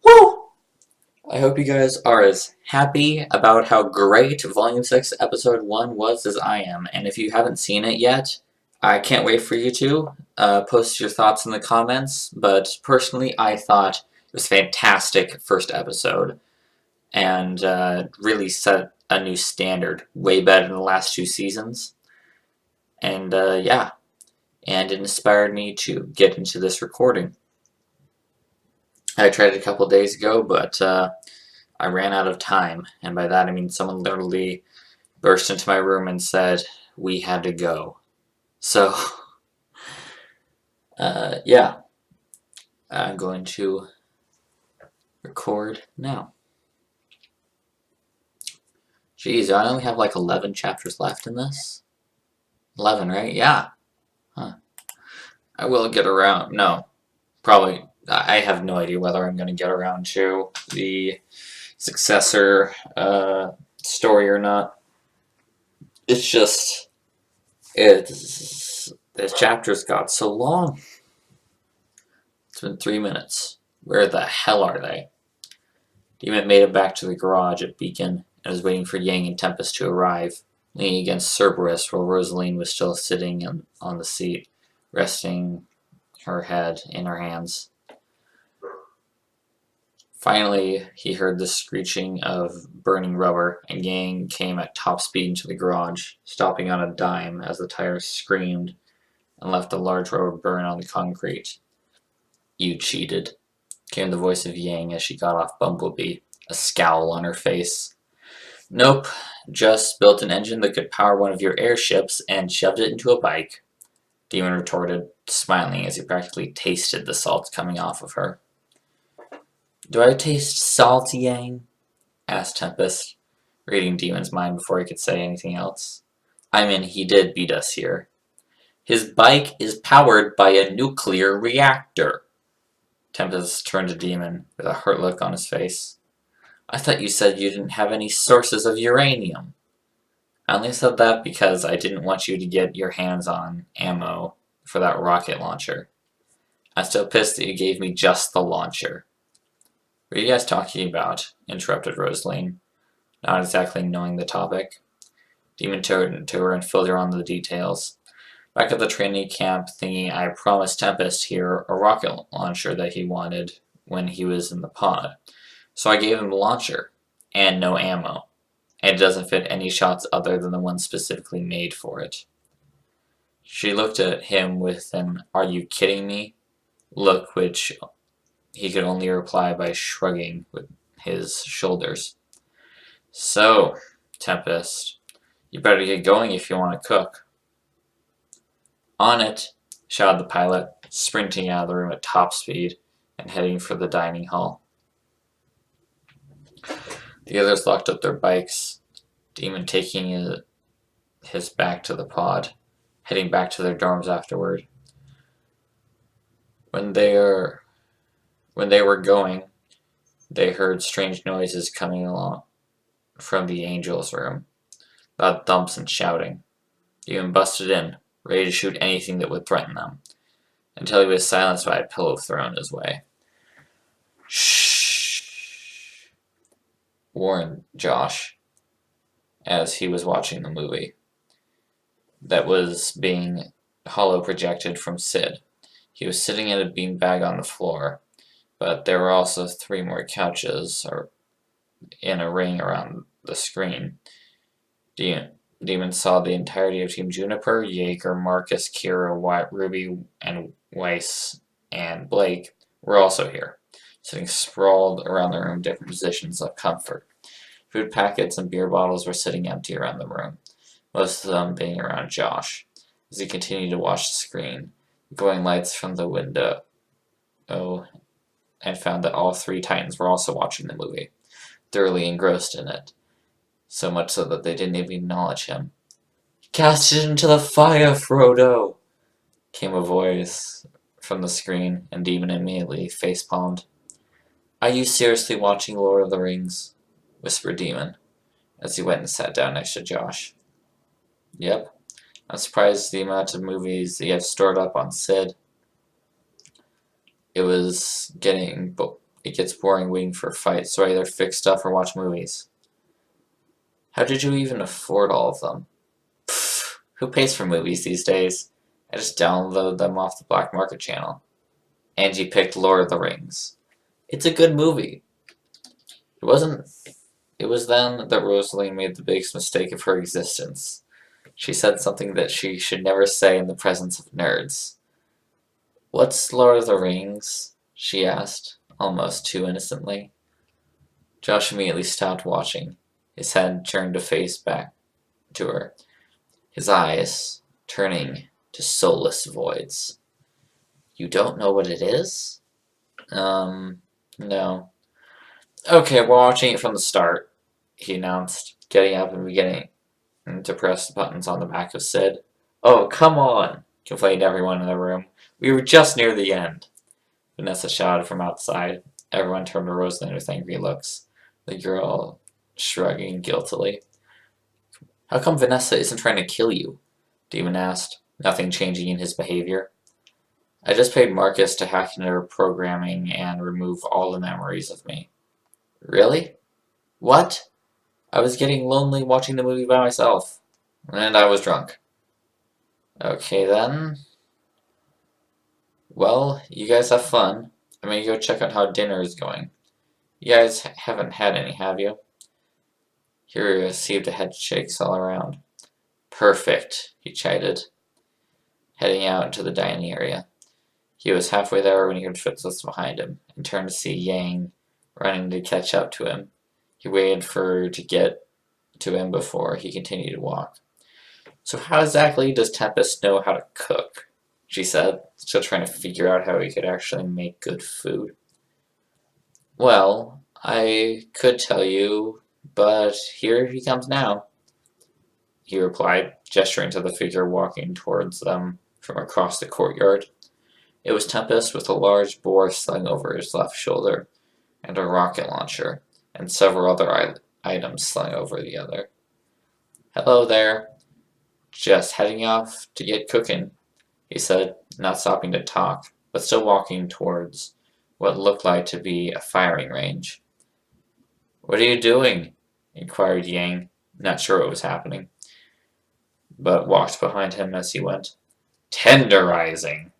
Woo! I hope you guys are as happy about how great Volume 6, Episode 1 was as I am. And if you haven't seen it yet, I can't wait for you to. Post your thoughts in the comments. But personally, I thought it was a fantastic first episode. And really set a new standard. Way better than the last two seasons. And yeah. And it inspired me to get into this recording. I tried it a couple days ago, but I ran out of time, and by that I mean someone literally burst into my room and said we had to go. So, yeah, I'm going to record now. Jeez, I only have like 11 chapters left in this? 11, right? Yeah. Huh. I will get around. No, probably. I have no idea whether I'm going to get around to the successor story or not. It's just, this chapter's got so long. It's been 3 minutes. Where the hell are they? Demon made it back to the garage at Beacon and was waiting for Yang and Tempest to arrive, leaning against Cerberus while Rosaline was still sitting on the seat, resting her head in her hands. Finally, he heard the screeching of burning rubber, and Yang came at top speed into the garage, stopping on a dime as the tires screamed and left a large rubber burn on the concrete. "You cheated," came the voice of Yang as she got off Bumblebee, a scowl on her face. "Nope, just built an engine that could power one of your airships and shoved it into a bike," Demon retorted, smiling as he practically tasted the salt coming off of her. "Do I taste salt, Yang?" asked Tempest, reading Demon's mind before he could say anything else. "I mean, he did beat us here. His bike is powered by a nuclear reactor." Tempest turned to Demon with a hurt look on his face. "I thought you said you didn't have any sources of uranium." "I only said that because I didn't want you to get your hands on ammo for that rocket launcher. I'm still pissed that you gave me just the launcher." "What are you guys talking about?" interrupted Rosaline, not exactly knowing the topic. Demon turned to her and filled her on the details. "Back at the training camp thingy, I promised Tempest here a rocket launcher that he wanted when he was in the pod. So I gave him the launcher, and no ammo, and it doesn't fit any shots other than the one specifically made for it." She looked at him with an "are you kidding me" look, which he could only reply by shrugging with his shoulders. "So, Tempest, you better get going if you want to cook." "On it," shouted the pilot, sprinting out of the room at top speed and heading for the dining hall. The others locked up their bikes, Demon taking his back to the pod, heading back to their dorms afterward. When they were going, they heard strange noises coming along from the Angel's room, loud thumps and shouting. Demon busted in, ready to shoot anything that would threaten them, until he was silenced by a pillow thrown his way. "Shh," warned Josh, as he was watching the movie that was being holo projected from Sid. He was sitting in a beanbag on the floor, but there were also 3 more couches in a ring around the screen. Demon saw the entirety of Team Juniper, Jaeger, Marcus, Kira, Ruby, and Weiss, and Blake were also here, sitting sprawled around the room in different positions of comfort. Food packets and beer bottles were sitting empty around the room, most of them being around Josh, as he continued to watch the screen, glowing lights from the window, and found that all 3 Titans were also watching the movie, thoroughly engrossed in it, so much so that they didn't even acknowledge him. "Cast it into the fire, Frodo!" came a voice from the screen, and Demon immediately facepalmed. "Are you seriously watching Lord of the Rings?" whispered Demon, as he went and sat down next to Josh. "Yep. I'm surprised the amount of movies that you have stored up on Sid." It It gets boring waiting for fights, so I either fix stuff or watch movies. How did you even afford all of them? Pfft, who pays for movies these days? I just download them off the black market channel. Angie picked Lord of the Rings. It's a good movie. It wasn't. It was then that Rosalie made the biggest mistake of her existence. She said something that she should never say in the presence of nerds. What's Lord of the Rings? She asked, almost too innocently. Josh immediately stopped watching, his head turned to face back to her, his eyes turning to soulless voids. You don't know what it is? No. Okay, we're watching it from the start, he announced, getting up and beginning to press the buttons on the back of Sid. Oh, come on, complained everyone in the room. We were just near the end. Vanessa shouted from outside. Everyone turned to Rosalind with angry looks, the girl shrugging guiltily. How come Vanessa isn't trying to kill you? Demon asked, nothing changing in his behavior. I just paid Marcus to hack into her programming and remove all the memories of me. Really? What? I was getting lonely watching the movie by myself. And I was drunk. Okay then. Well, you guys have fun. I'm gonna go check out how dinner is going. You guys haven't had any, have you? He received a head shakes all around. Perfect, he chided, heading out into the dining area. He was halfway there when he heard footsteps behind him, and turned to see Yang running to catch up to him. He waited for her to get to him before he continued to walk. So how exactly does Tempest know how to cook? She said, still trying to figure out how he could actually make good food. Well, I could tell you, but here he comes now, he replied, gesturing to the figure walking towards them from across the courtyard. It was Tempest with a large boar slung over his left shoulder, and a rocket launcher, and several other items slung over the other. Hello there. Just heading off to get cooking, he said, not stopping to talk, but still walking towards what looked like to be a firing range. What are you doing? Inquired Yang, not sure what was happening, but walked behind him as he went. Tenderizing,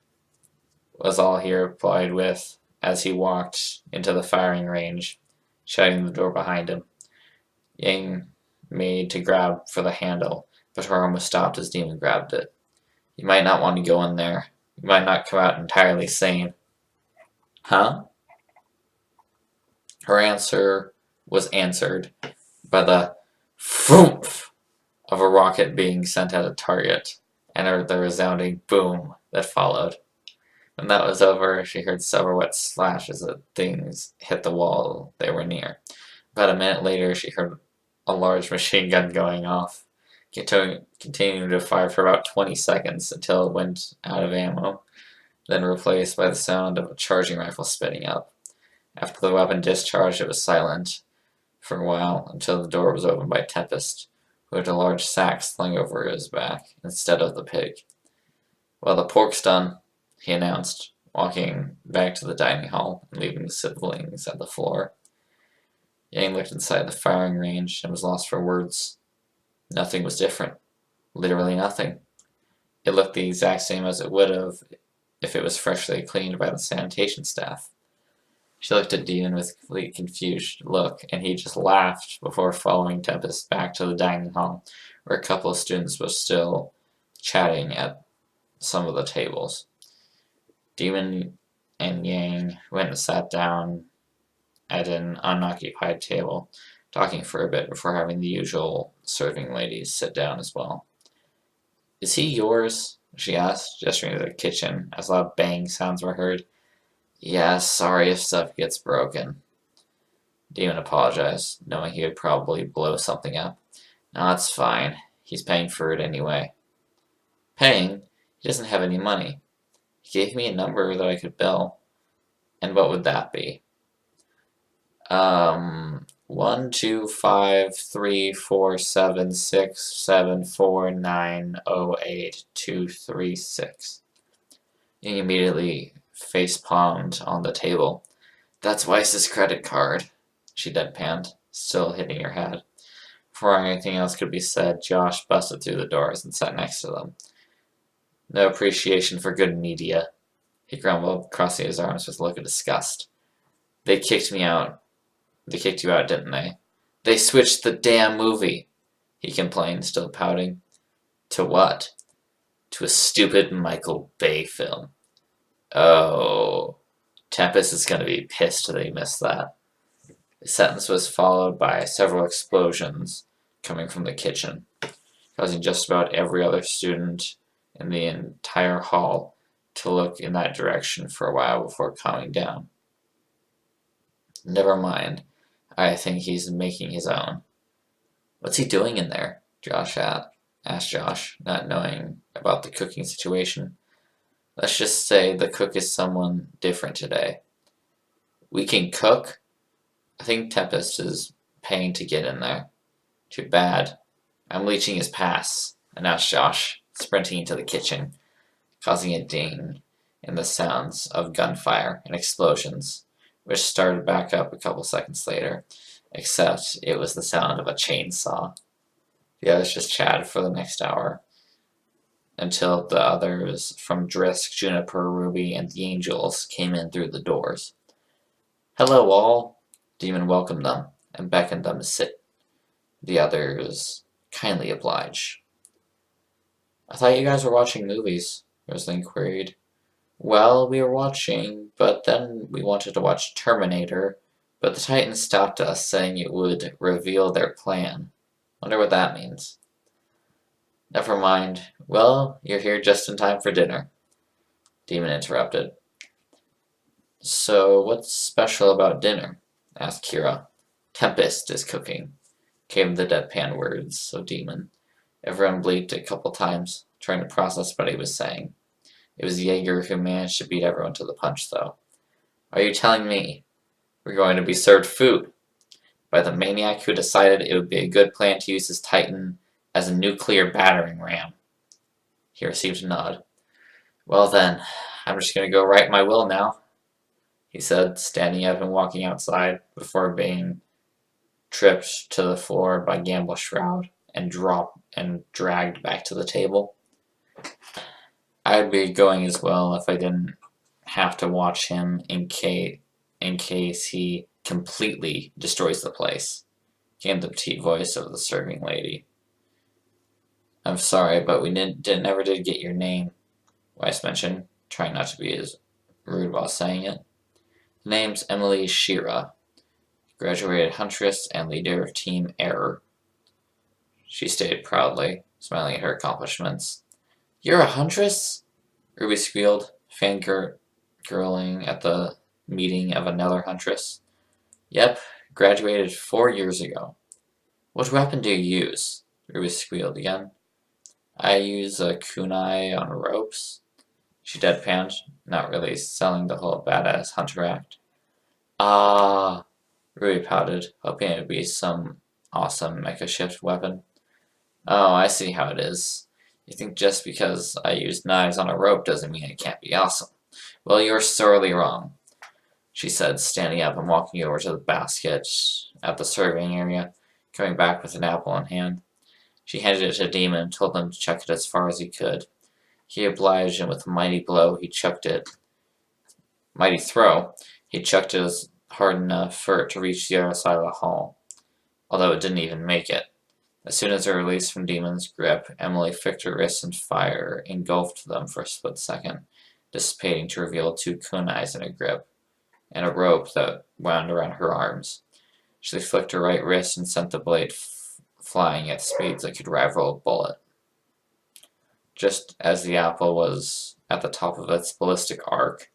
was all he replied with, as he walked into the firing range, shutting the door behind him. Yang made to grab for the handle, but her arm was stopped as Demon grabbed it. You might not want to go in there. You might not come out entirely sane. Huh? Her answer was answered by the "Foomph" of a rocket being sent at a target, and the resounding boom that followed. When that was over, she heard several wet slashes as things hit the wall they were near. About a minute later, she heard a large machine gun going off, continuing to fire for about 20 seconds until it went out of ammo, then replaced by the sound of a charging rifle spinning up. After the weapon discharged, it was silent for a while until the door was opened by Tempest, who had a large sack slung over his back instead of the pig. Well, the pork's done, he announced, walking back to the dining hall and leaving the siblings at the floor. Yang looked inside the firing range and was lost for words. Nothing was different. Literally nothing. It looked the exact same as it would have if it was freshly cleaned by the sanitation staff. She looked at Demon with a complete confused look, and he just laughed before following Tempest back to the dining hall, where a couple of students were still chatting at some of the tables. Demon and Yang went and sat down at an unoccupied table, talking for a bit before having the usual serving ladies sit down as well. Is he yours? She asked, gesturing to the kitchen as loud bang sounds were heard. Yeah, sorry if stuff gets broken. Demon apologized, knowing he would probably blow something up. No, it's fine. He's paying for it anyway. Paying? He doesn't have any money. He gave me a number that I could bill. And what would that be? 125347674908236. He immediately face palmed on the table, That's Weiss's credit card, she deadpanned, still hitting her head. Before anything else could be said, Josh busted through the doors and sat next to them. No appreciation for good media, he grumbled, crossing his arms with a look of disgust. They kicked me out. They kicked you out, didn't they? They switched the damn movie, he complained, still pouting. To what? To a stupid Michael Bay film. Oh. Tempest is going to be pissed that he missed that. The sentence was followed by several explosions coming from the kitchen, causing just about every other student in the entire hall to look in that direction for a while before calming down. Never mind. I think he's making his own. What's he doing in there? Asked Josh, not knowing about the cooking situation. Let's just say the cook is someone different today. We can cook? I think Tempest is paying to get in there. Too bad. I'm leeching his pass, announced Josh, sprinting into the kitchen, causing a ding in the sounds of gunfire and explosions, which started back up a couple seconds later, except it was the sound of a chainsaw. The others just chatted for the next hour, until the others from Drisk, Juniper, Ruby, and the Angels came in through the doors. Hello, all. Demon welcomed them and beckoned them to sit. The others kindly obliged. I thought you guys were watching movies, Rosalind queried. Well, we were watching, but then we wanted to watch Terminator, but the Titans stopped us, saying it would reveal their plan. Wonder what that means. Never mind. Well, you're here just in time for dinner, Demon interrupted. So, what's special about dinner? Asked Kira. Tempest is cooking, came the deadpan words of Demon. Everyone bleeped a couple times, trying to process what he was saying. It was Jaeger who managed to beat everyone to the punch, though. Are you telling me we're going to be served food by the maniac who decided it would be a good plan to use his Titan as a nuclear battering ram? He received a nod. Well then, I'm just going to go write my will now, he said, standing up and walking outside before being tripped to the floor by Gamble Shroud and dragged back to the table. I'd be going as well if I didn't have to watch him in case he completely destroys the place, came the petite voice of the serving lady. I'm sorry, but we never did get your name, Weiss mentioned, trying not to be as rude while saying it. The name's Emily Shira, graduated Huntress and leader of Team Error, she stated proudly, smiling at her accomplishments. You're a Huntress? Ruby squealed, fangirling at the meeting of another Huntress. Yep, graduated 4 years ago. What weapon do you use? Ruby squealed again. I use a kunai on ropes, she deadpanned, not really selling the whole badass hunter act. Ah, Ruby pouted, hoping it would be some awesome mecha shift weapon. Oh, I see how it is. You think just because I use knives on a rope doesn't mean it can't be awesome. Well, you're sorely wrong, she said, standing up and walking over to the basket at the serving area, coming back with an apple in hand. She handed it to Demon and told him to chuck it as far as he could. He obliged, and with a mighty throw, he chucked it as hard enough for it to reach the other side of the hall, although it didn't even make it. As soon as they were released from Demon's grip, Emily flicked her wrists and fire engulfed them for a split second, dissipating to reveal 2 kunais in her grip, and a rope that wound around her arms. She flicked her right wrist and sent the blade flying at speeds that could rival a bullet. Just as the apple was at the top of its ballistic arc,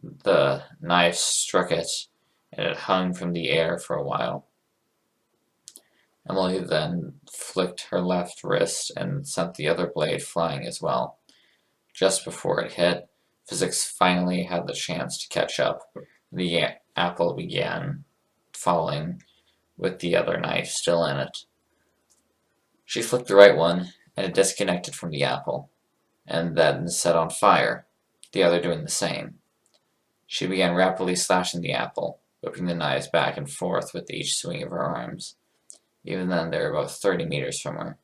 the knife struck it, and it hung from the air for a while. Emily then flicked her left wrist and sent the other blade flying as well. Just before it hit, physics finally had the chance to catch up. The apple began falling, with the other knife still in it. She flicked the right one, and it disconnected from the apple, and then set on fire, the other doing the same. She began rapidly slashing the apple, whipping the knives back and forth with each swing of her arms. Even then, they were about 30 meters from her.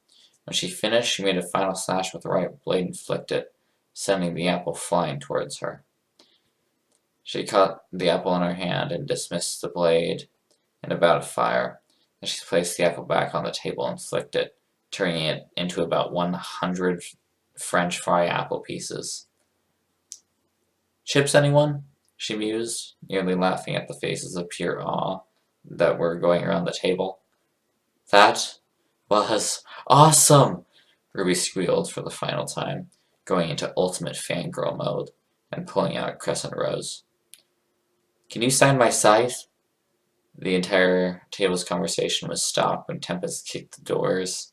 When she finished, she made a final slash with the right blade and flicked it, sending the apple flying towards her. She caught the apple in her hand and dismissed the blade in a bout of fire. Then she placed the apple back on the table and flicked it, turning it into about 100 French fry apple pieces. Chips, anyone? She mused, nearly laughing at the faces of pure awe that were going around the table. That was awesome! Ruby squealed for the final time, going into ultimate fangirl mode and pulling out Crescent Rose. Can you sign my scythe? The entire table's conversation was stopped when Tempest kicked the doors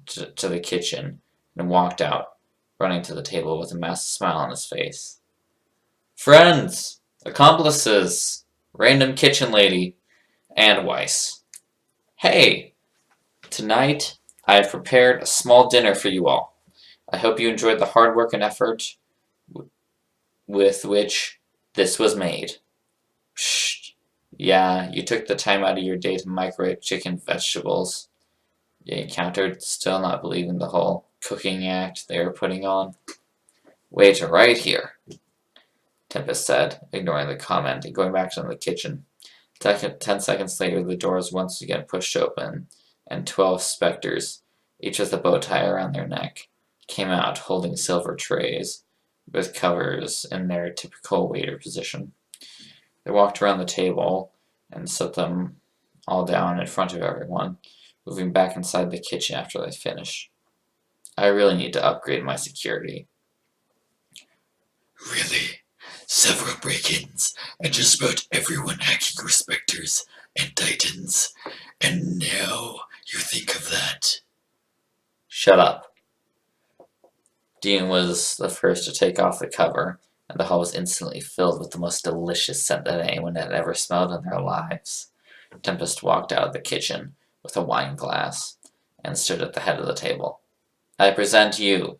to the kitchen and walked out, running to the table with a massive smile on his face. Friends! Accomplices! Random kitchen lady! And Weiss. Hey! Tonight, I have prepared a small dinner for you all. I hope you enjoyed the hard work and effort with which this was made. Psst. Yeah, you took the time out of your day to microwave chicken vegetables. You countered, still not believing the whole cooking act they were putting on. Wait right here, Tempest said, ignoring the comment and going back to the kitchen. 10 seconds later, the doors once again pushed open, and 12 specters, each with a bow tie around their neck, came out holding silver trays with covers in their typical waiter position. They walked around the table and set them all down in front of everyone, moving back inside the kitchen after they finished. I really need to upgrade my security. Really? Several break-ins, and just about everyone hacking your specters and titans. And now you think of that? Shut up. Dean was the first to take off the cover, and the hall was instantly filled with the most delicious scent that anyone had ever smelled in their lives. Tempest walked out of the kitchen with a wine glass and stood at the head of the table. I present you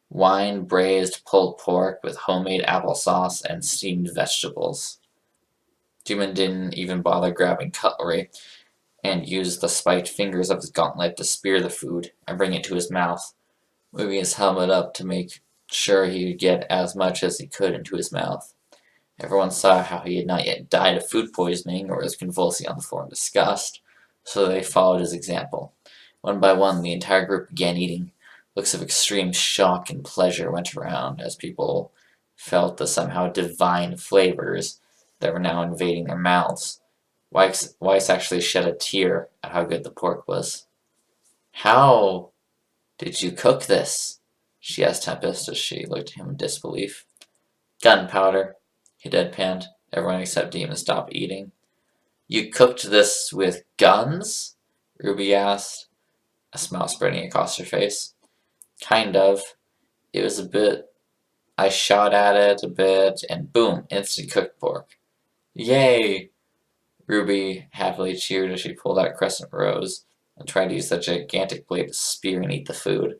wine braised pulled pork with homemade applesauce and steamed vegetables. Demon didn't even bother grabbing cutlery and used the spiked fingers of his gauntlet to spear the food and bring it to his mouth, moving his helmet up to make sure he could get as much as he could into his mouth. Everyone saw how he had not yet died of food poisoning or was convulsing on the floor in disgust, so they followed his example. One by one, the entire group began eating. Looks of extreme shock and pleasure went around as people felt the somehow divine flavors that were now invading their mouths. Weiss actually shed a tear at how good the pork was. How did you cook this? She asked Tempest as she looked at him in disbelief. Gunpowder, he deadpanned. Everyone except Demon stopped eating. You cooked this with guns? Ruby asked, a smile spreading across her face. Kind of. It was a bit. I shot at it a bit, and boom, instant cooked pork. Yay! Ruby happily cheered as she pulled out Crescent Rose and tried to use the gigantic blade to spear and eat the food.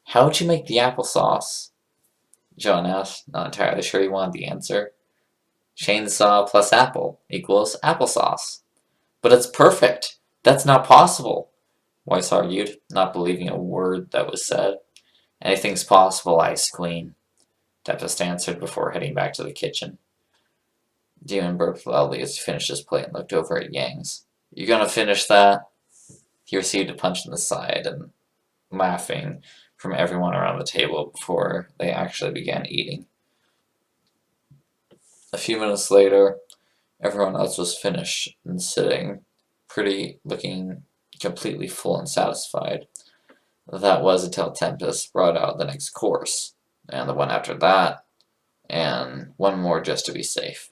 How'd you make the applesauce? John asked, not entirely sure he wanted the answer. Chainsaw plus apple equals applesauce. But it's perfect! That's not possible! Weiss argued, not believing a word that was said. Anything's possible, Ice Queen, Tempest answered before heading back to the kitchen. Demon burped loudly as he finished his plate and looked over at Yang's. You gonna finish that? He received a punch in the side and laughing from everyone around the table before they actually began eating. A few minutes later, everyone else was finished and sitting, looking completely full and satisfied. That was until Tempest brought out the next course, and the one after that, and one more just to be safe.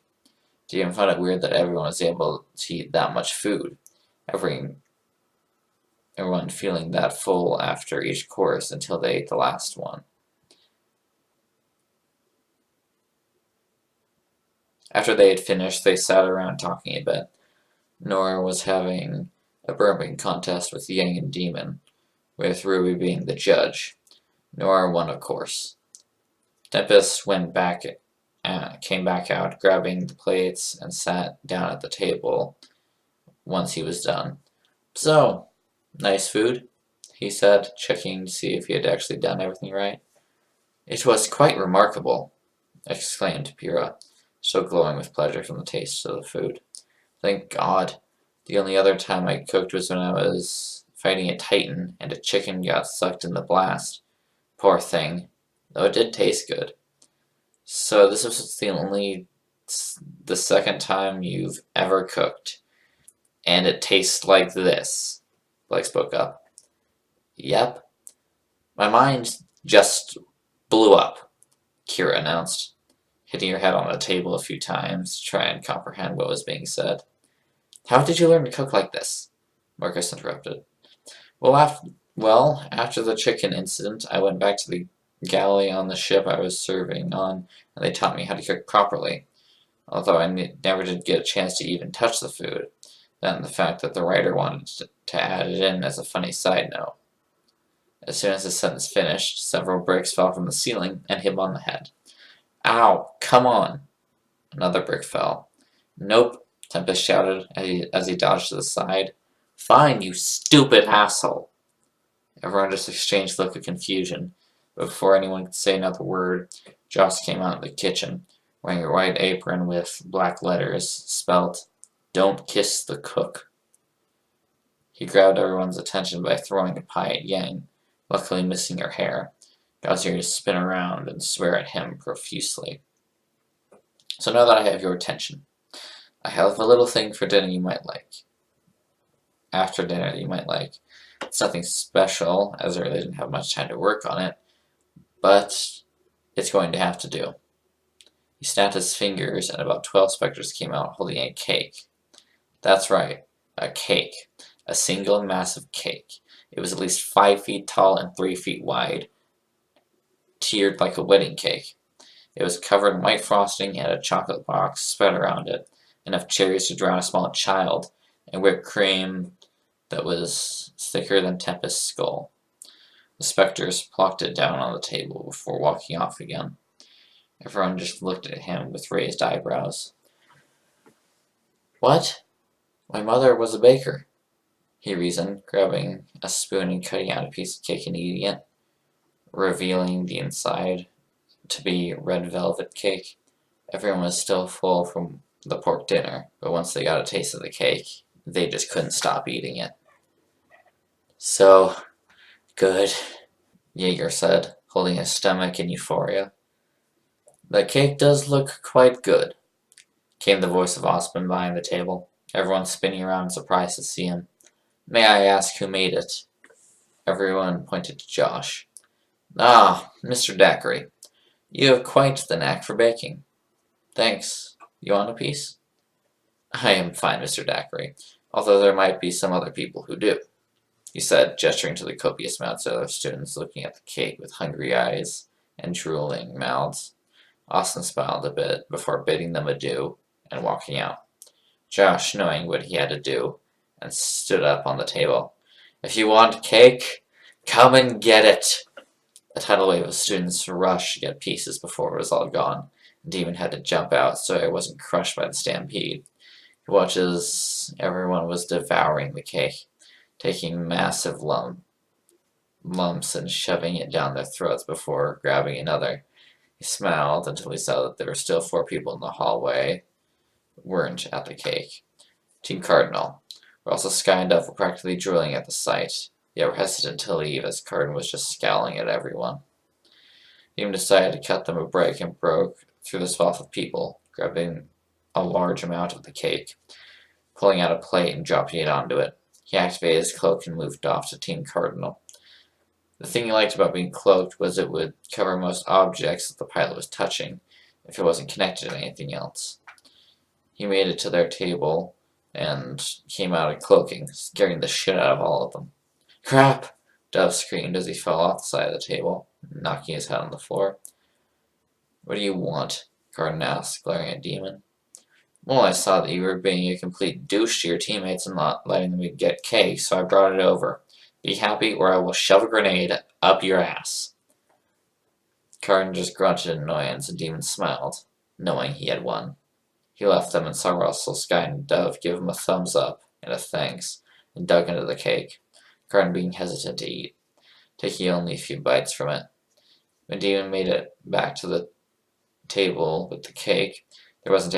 Demon found it weird that everyone was able to eat that much food, everyone feeling that full after each course until they ate the last one. After they had finished, they sat around talking a bit. Nora was having a burping contest with Yang and Demon, with Ruby being the judge. Nora won, of course. Tempest went back came back out, grabbing the plates, and sat down at the table once he was done. So, nice food, he said, checking to see if he had actually done everything right. It was quite remarkable, exclaimed Pyrrha, still glowing with pleasure from the taste of the food. Thank God. The only other time I cooked was when I was fighting a titan and a chicken got sucked in the blast. Poor thing. Though it did taste good. So this was the second time you've ever cooked, and it tastes like this, Blake spoke up. Yep. My mind just blew up, Kira announced, hitting her head on the table a few times to try and comprehend what was being said. How did you learn to cook like this? Marcus interrupted. Well, after the chicken incident, I went back to the galley on the ship I was serving on, and they taught me how to cook properly, although I never did get a chance to even touch the food. Then the fact that the writer wanted to add it in as a funny side note. As soon as the sentence finished, several bricks fell from the ceiling and hit him on the head. Ow, come on! Another brick fell. Nope, Tempest shouted as he dodged to the side. Fine, you stupid asshole! Everyone just exchanged a look of confusion, but before anyone could say another word, Joss came out of the kitchen, wearing a white apron with black letters spelled, Don't kiss the cook. He grabbed everyone's attention by throwing a pie at Yang, luckily missing her hair, causing her to spin around and swear at him profusely. So now that I have your attention, I have a little thing for dinner you might like. After dinner you might like. It's nothing special, as I really didn't have much time to work on it, but it's going to have to do. He snapped his fingers, and about 12 specters came out holding a cake. That's right, a cake. A single massive cake. It was at least 5 feet tall and 3 feet wide, tiered like a wedding cake. It was covered in white frosting and a chocolate box spread around it, enough cherries to drown a small child, and whipped cream that was thicker than Tempest's skull. The specters plucked it down on the table before walking off again. Everyone just looked at him with raised eyebrows. What? My mother was a baker, he reasoned, grabbing a spoon and cutting out a piece of cake and eating it, revealing the inside to be red velvet cake. Everyone was still full from the pork dinner, but once they got a taste of the cake, they just couldn't stop eating it. So good, Jaeger said, holding his stomach in euphoria. That cake does look quite good, came the voice of Osmond behind the table, everyone spinning around surprised to see him. May I ask who made it? Everyone pointed to Josh. Ah, Mr. Dackery. You have quite the knack for baking. Thanks. You want a piece? I am fine, Mr. Dackery, although there might be some other people who do, he said, gesturing to the copious amounts of other students looking at the cake with hungry eyes and drooling mouths. Austin smiled a bit before bidding them adieu and walking out. Josh, knowing what he had to do, and stood up on the table. If you want cake, come and get it! A tidal wave of students rushed to get pieces before it was all gone, and Demon had to jump out so he wasn't crushed by the stampede. He watched as everyone was devouring the cake, taking massive lumps and shoving it down their throats before grabbing another. He smiled until he saw that there were still 4 people in the hallway who weren't at the cake. Team Cardinal. Also Sky and Duff were practically drooling at the sight, yet were hesitant to leave as Cardinal was just scowling at everyone. He even decided to cut them a break and broke through the swath of people, grabbing a large amount of the cake, pulling out a plate and dropping it onto it. He activated his cloak and moved off to Team Cardinal. The thing he liked about being cloaked was it would cover most objects that the pilot was touching, if it wasn't connected to anything else. He made it to their table and came out of cloaking, scaring the shit out of all of them. Crap! Dove screamed as he fell off the side of the table, knocking his head on the floor. What do you want? Cardin asked, glaring at Demon. Well, I saw that you were being a complete douche to your teammates and not letting them get cake, so I brought it over. Be happy or I will shove a grenade up your ass. Cardin just grunted in annoyance and Demon smiled. knowing he had won. He left them and saw Russell, Sky, and Dove give him a thumbs up and a thanks, and dug into the cake, Garden being hesitant to eat, taking only a few bites from it. When Demon made it back to the table with the cake, there wasn't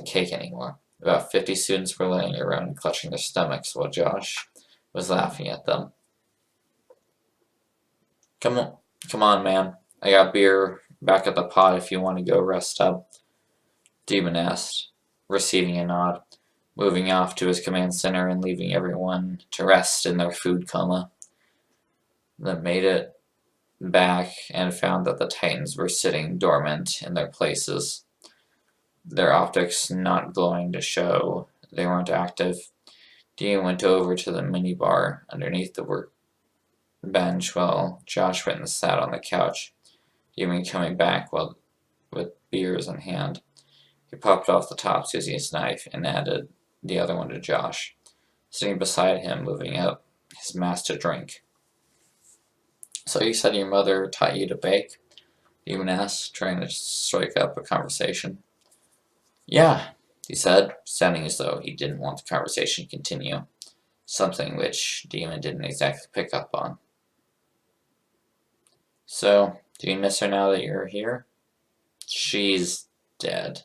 cake anymore. About 50 students were laying around and clutching their stomachs while Josh was laughing at them. Come on, man. I got beer back at the pot if you want to go rest up, Demon asked, receiving a nod, moving off to his command center and leaving everyone to rest in their food coma. Then made it back and found that the Titans were sitting dormant in their places, their optics not glowing to show they weren't active. Dean went over to the minibar underneath the workbench while Josh went and sat on the couch, Demon coming back with beers in hand. He popped off the tops using his knife and added the other one to Josh, sitting beside him, moving up his mass to drink. So you said your mother taught you to bake? Demon asked, trying to strike up a conversation. Yeah, he said, sounding as though he didn't want the conversation to continue, something which Demon didn't exactly pick up on. So, do you miss her now that you're here? She's dead.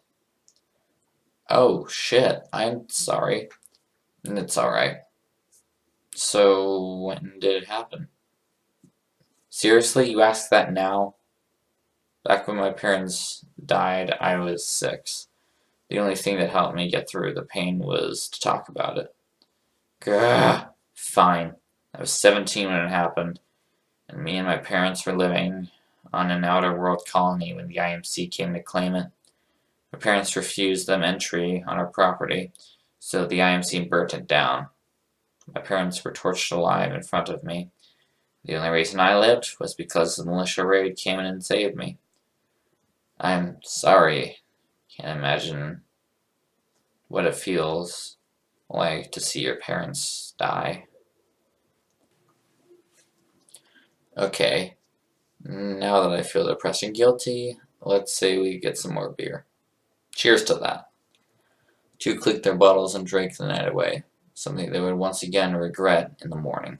Oh, shit, I'm sorry. It's alright. So, when did it happen? Seriously, you ask that now? Back when my parents died, I was 6. The only thing that helped me get through the pain was to talk about it. Grr, fine. I was 17 when it happened, and me and my parents were living on an outer world colony when the IMC came to claim it. My parents refused them entry on our property, so the IMC burnt it down. My parents were tortured alive in front of me. The only reason I lived was because the militia raid came in and saved me. I'm sorry. Can't imagine what it feels like to see your parents die. Okay, now that I feel depressed and guilty, let's say we get some more beer. Cheers to that. 2 clicked their bottles and drank the night away, something they would once again regret in the morning.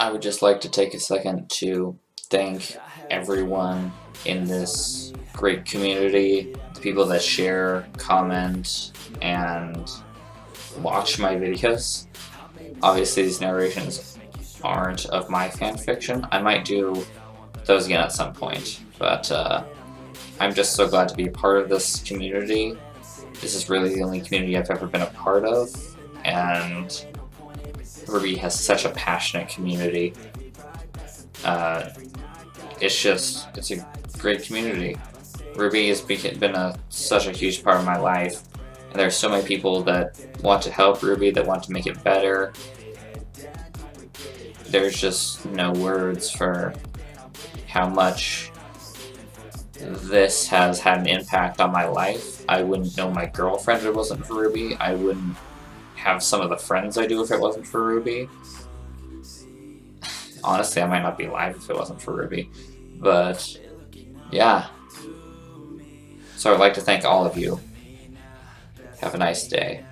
I would just like to take a second to thank everyone in this great community, the people that share, comment, and watch my videos. Obviously, these narrations aren't of my fanfiction. I might do those again at some point, but I'm just so glad to be a part of this community. This is really the only community I've ever been a part of, and RWBY has such a passionate community. It's a great community. RWBY has been such a huge part of my life, and there are so many people that want to help RWBY, that want to make it better. There's just no words for how much this has had an impact on my life. I wouldn't know my girlfriend if it wasn't for RWBY. I wouldn't have some of the friends I do if it wasn't for RWBY. Honestly, I might not be alive if it wasn't for RWBY. But, yeah. So I'd like to thank all of you. Have a nice day.